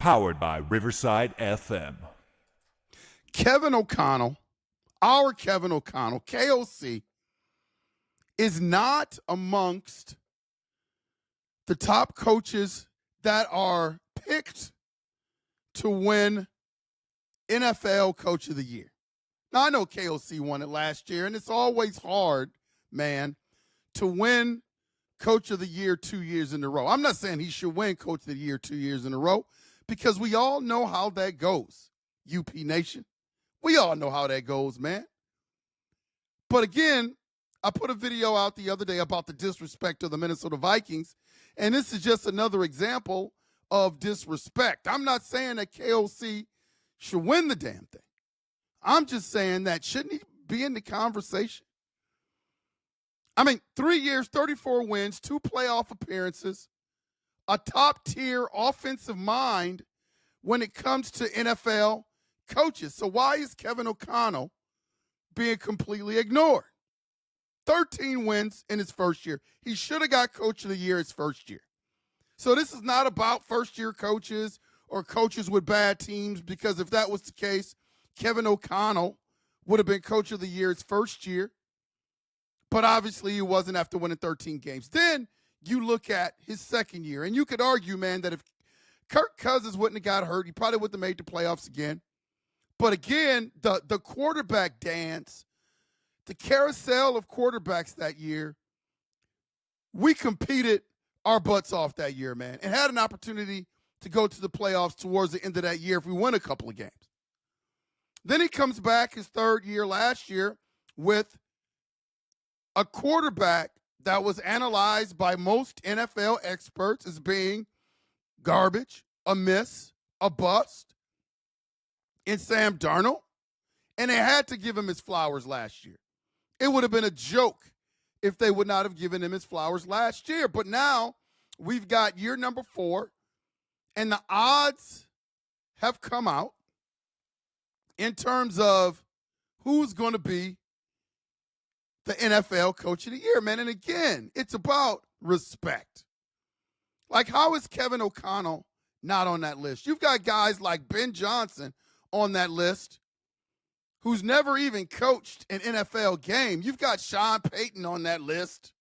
Powered by Riverside FM. Kevin O'Connell, our Kevin O'Connell, KOC, is not amongst the top coaches that are picked to win NFL Coach of the Year. Now, I know KOC won it last year, and it's always hard, man, to win Coach of the Year 2 years in a row. I'm not saying he should win Coach of the Year 2 years in a row because we all know how that goes, UP Nation. We all know how that goes, man. But again, I put a video out the other day about the disrespect of the Minnesota Vikings, and this is just another example of disrespect. I'm not saying that KOC should win the damn thing. I'm just saying that shouldn't he be in the conversation? I mean, 3 years, 34 wins, 2 playoff appearances, a top-tier offensive mind when it comes to NFL coaches. So why is Kevin O'Connell being completely ignored? 13 wins in his first year. He should have got Coach of the Year his first year. So this is not about first-year coaches or coaches with bad teams, because if that was the case, Kevin O'Connell would have been Coach of the Year his first year. But obviously he wasn't after winning 13 games. Then you look at his second year, and you could argue, man, that if Kirk Cousins wouldn't have got hurt, he probably wouldn't have made the playoffs again. But again, the quarterback dance, the carousel of quarterbacks that year, we competed our butts off that year, man, and had an opportunity to go to the playoffs towards the end of that year if we win a couple of games. Then he comes back his third year last year with a quarterback that was analyzed by most NFL experts as being garbage, a miss, a bust, in Sam Darnold, and they had to give him his flowers last year. It would have been a joke if they would not have given him his flowers last year. But now we've got year number 4, and the odds have come out in terms of who's going to be the NFL Coach of the Year, man. And again, it's about respect. Like, how is Kevin O'Connell not on that list? You've got guys like Ben Johnson on that list who's never even coached an NFL game. You've got Sean Payton on that list,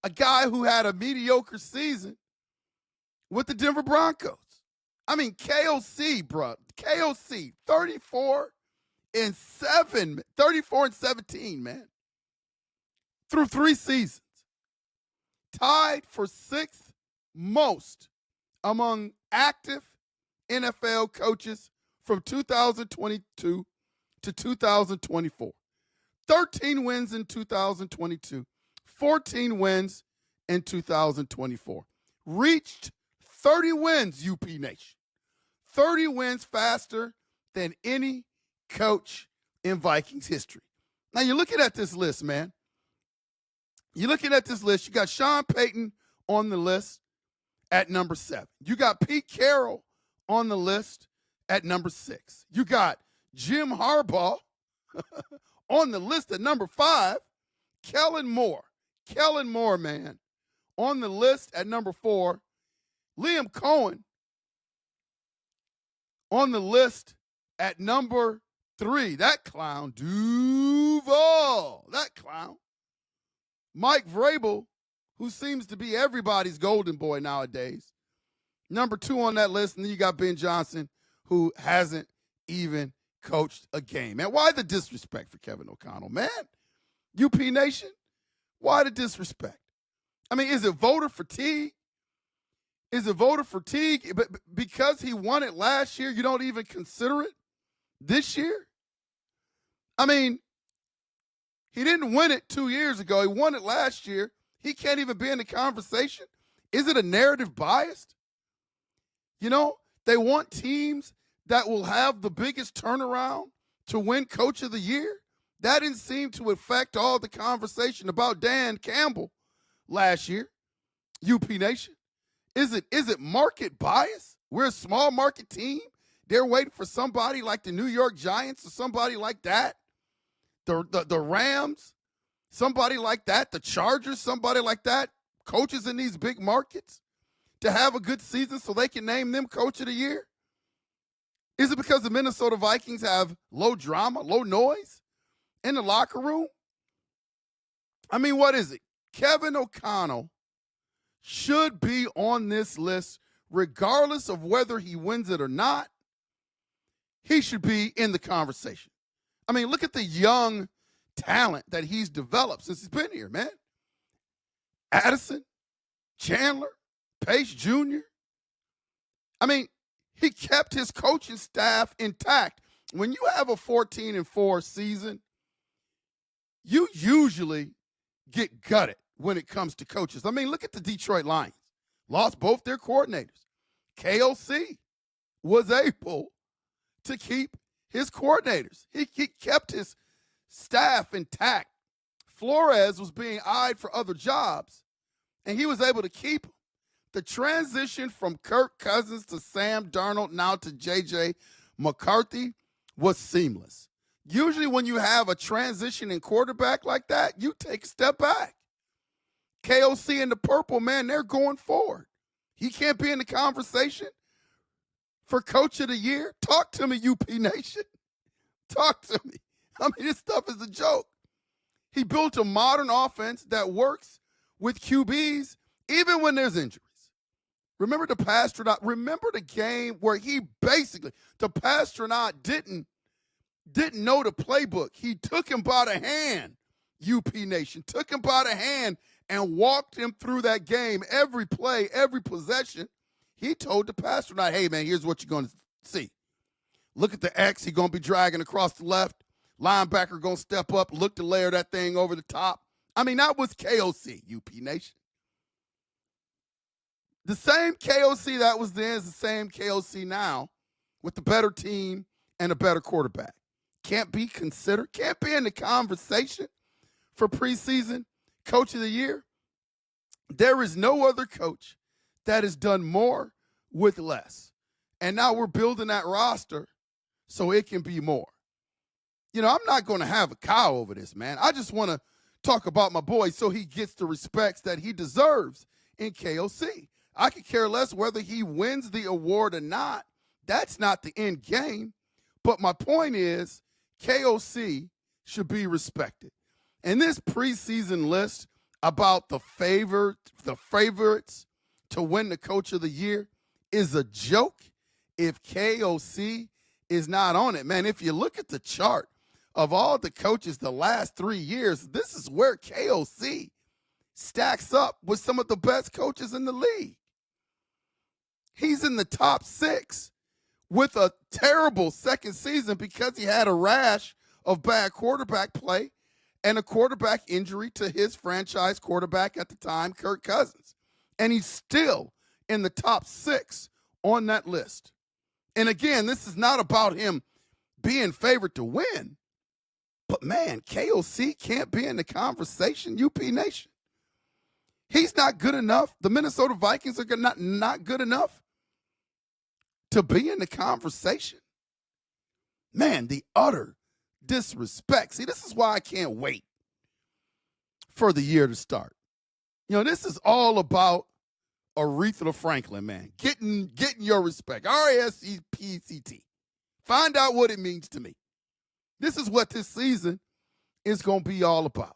a guy who had a mediocre season with the Denver Broncos. I mean, KOC, bro. KOC, 34 and 17, man, through 3 seasons. Tied for 6th most among active NFL coaches from 2022 to 2024. 13 wins in 2022, 14 wins in 2024. Reached 30 wins, UP Nation. 30 wins faster than any coach in Vikings history. Now, you're looking at this list, man. You're looking at this list. You got Sean Payton on the list at number 7. You got Pete Carroll on the list at number 6. You got Jim Harbaugh on the list at number 5. Kellen Moore, man, on the list at number 4. Liam Cohen on the list at number 3. That clown, Duval, that clown. Mike Vrabel, who seems to be everybody's golden boy nowadays, number 2 on that list. And then you got Ben Johnson, who hasn't even coached a game. Man, why the disrespect for Kevin O'Connell, man? UP Nation, why the disrespect? I mean, is it voter fatigue? Is it voter fatigue? But because he won it last year, you don't even consider it this year? I mean, he didn't win it 2 years ago. He won it last year. He can't even be in the conversation. Is it a narrative biased? You know, they want teams that will have the biggest turnaround to win Coach of the Year. That didn't seem to affect all the conversation about Dan Campbell last year. UP Nation. Is it market bias? We're a small market team. They're waiting for somebody like the New York Giants or somebody like that. The Rams, somebody like that. The Chargers, somebody like that. Coaches in these big markets to have a good season so they can name them coach of the year? Is it because the Minnesota Vikings have low drama, low noise in the locker room? I mean, what is it? Kevin O'Connell should be on this list regardless of whether he wins it or not. He should be in the conversation. I mean, look at the young talent that he's developed since he's been here, man. Addison, Chandler, Pace Jr. I mean, he kept his coaching staff intact. When you have a 14-4 season, you usually get gutted when it comes to coaches. I mean, look at the Detroit Lions. Lost both their coordinators. KOC was able to keep his coordinators. He kept his staff intact. Flores was being eyed for other jobs, and he was able to keep them. The transition from Kirk Cousins to Sam Darnold, now to J.J. McCarthy, was seamless. Usually when you have a transition in quarterback like that, you take a step back. KOC and the purple, man, they're going forward. He can't be in the conversation for coach of the year. Talk to me, UP Nation. Talk to me. I mean, this stuff is a joke. He built a modern offense that works with QBs even when there's injuries. Remember the Pasternaut? Remember the game where he basically, the Pasternaut didn't know the playbook. He took him by the hand, UP Nation, took him by the hand and walked him through that game. Every play, every possession, he told the Pasternaut, hey, man, here's what you're going to see. Look at the X. He's going to be dragging across the left. Linebacker going to step up, look to layer that thing over the top. I mean, that was KOC, UP Nation. The same KOC that was then is the same KOC now with the better team and a better quarterback. Can't be considered, can't be in the conversation for preseason coach of the year. There is no other coach that has done more with less. And now we're building that roster so it can be more. You know, I'm not going to have a cow over this, man. I just want to talk about my boy so he gets the respects that he deserves in KOC. I could care less whether he wins the award or not. That's not the end game. But my point is, KOC should be respected. And this preseason list about the favorites to win the coach of the year is a joke if KOC is not on it. Man, if you look at the chart of all the coaches the last 3 years, this is where KOC stacks up with some of the best coaches in the league. He's in the top 6 with a terrible second season because he had a rash of bad quarterback play and a quarterback injury to his franchise quarterback at the time, Kirk Cousins. And he's still in the top 6 on that list. And again, this is not about him being favored to win. But man, KOC can't be in the conversation, UP Nation. He's not good enough. The Minnesota Vikings are not good enough to be in the conversation. Man, the utter disrespect. See, this is why I can't wait for the year to start. You know, this is all about Aretha Franklin, man. Getting your respect. RASPCT. Find out what it means to me. This is what this season is going to be all about.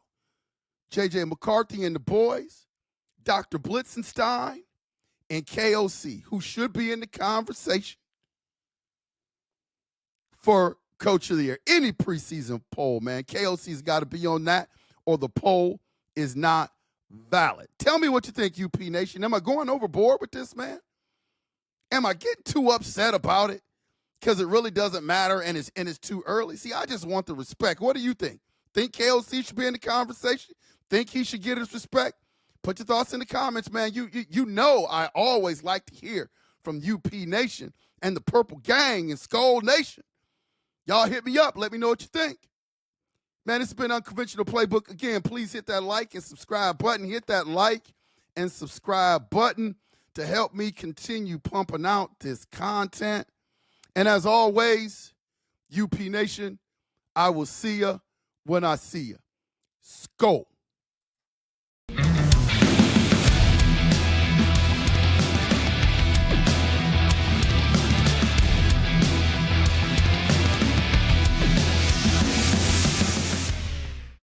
J.J. McCarthy and the boys, Dr. Blitzenstein, and KOC, who should be in the conversation for Coach of the Year. Any preseason poll, man, KOC's got to be on that, or the poll is not valid. Tell me what you think, UP Nation. Am I going overboard with this, man? Am I getting too upset about it because it really doesn't matter and it's too early? See, I just want the respect. What do you think? Think KOC should be in the conversation? Think he should get his respect? Put your thoughts in the comments, man. You know I always like to hear from UP Nation and the Purple Gang and Skull Nation. Y'all hit me up. Let me know what you think. Man, it's been Unconventional Playbook. Again, please hit that like and subscribe button. Hit that like and subscribe button to help me continue pumping out this content. And as always, UP Nation, I will see ya when I see ya. Skull.